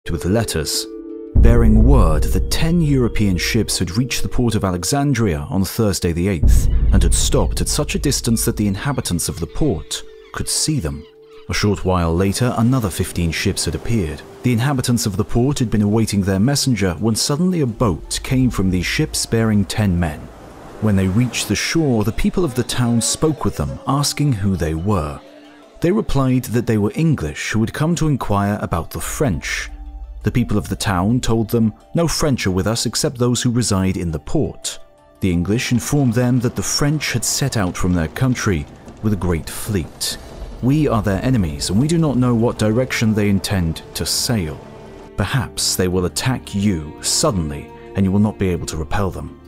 with letters, bearing word that 10 European ships had reached the port of Alexandria on Thursday the 8th and had stopped at such a distance that the inhabitants of the port could see them. A short while later, another 15 ships had appeared. The inhabitants of the port had been awaiting their messenger when suddenly a boat came from these ships bearing 10 men. When they reached the shore, the people of the town spoke with them, asking who they were. They replied that they were English who had come to inquire about the French. The people of the town told them, "No French are with us except those who reside in the port." The English informed them that the French had set out from their country with a great fleet. "We are their enemies, and we do not know what direction they intend to sail. Perhaps they will attack you suddenly, and you will not be able to repel them."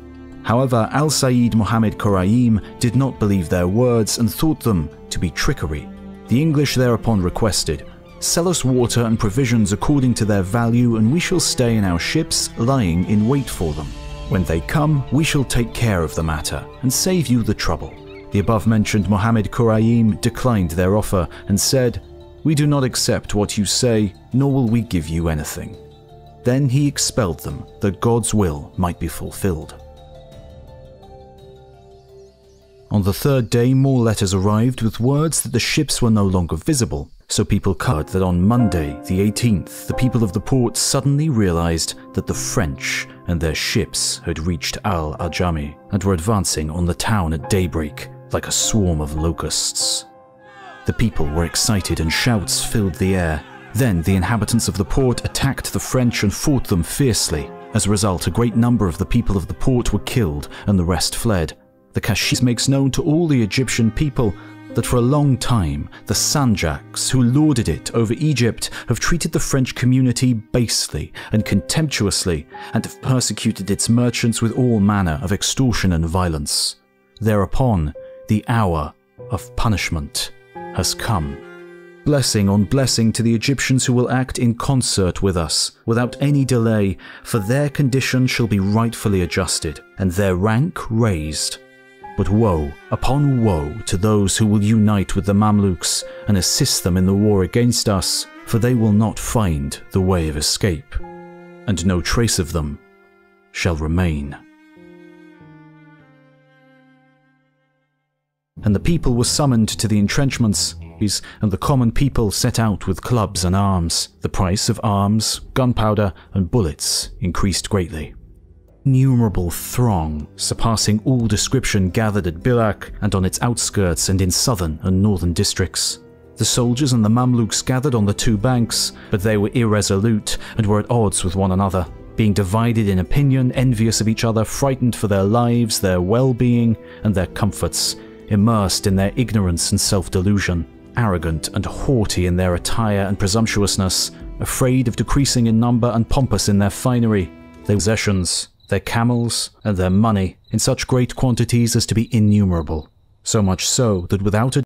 However, Al-Said Mohammed Koraim did not believe their words and thought them to be trickery. The English thereupon requested, "Sell us water and provisions according to their value, and we shall stay in our ships, lying in wait for them. When they come, we shall take care of the matter and save you the trouble." The above-mentioned Mohammed Koraim declined their offer and said, "We do not accept what you say, nor will we give you anything." Then he expelled them, that God's will might be fulfilled. On the third day, more letters arrived with words that the ships were no longer visible, so people heard that on Monday, the 18th, the people of the port suddenly realized that the French and their ships had reached Al-Ajami and were advancing on the town at daybreak like a swarm of locusts. The people were excited and shouts filled the air. Then the inhabitants of the port attacked the French and fought them fiercely. As a result, a great number of the people of the port were killed and the rest fled. The Kashis makes known to all the Egyptian people that for a long time the Sanjaks, who lorded it over Egypt, have treated the French community basely and contemptuously and have persecuted its merchants with all manner of extortion and violence. Thereupon, the hour of punishment has come. Blessing on blessing to the Egyptians who will act in concert with us, without any delay, for their condition shall be rightfully adjusted, and their rank raised. But woe upon woe to those who will unite with the Mamluks and assist them in the war against us, for they will not find the way of escape, and no trace of them shall remain. And the people were summoned to the entrenchments, and the common people set out with clubs and arms. The price of arms, gunpowder, and bullets increased greatly. Innumerable throng, surpassing all description, gathered at Birak and on its outskirts and in southern and northern districts. The soldiers and the Mamluks gathered on the two banks, but they were irresolute and were at odds with one another, being divided in opinion, envious of each other, frightened for their lives, their well-being, and their comforts, immersed in their ignorance and self-delusion, arrogant and haughty in their attire and presumptuousness, afraid of decreasing in number and pompous in their finery, their possessions, their camels, and their money, in such great quantities as to be innumerable, so much so that without a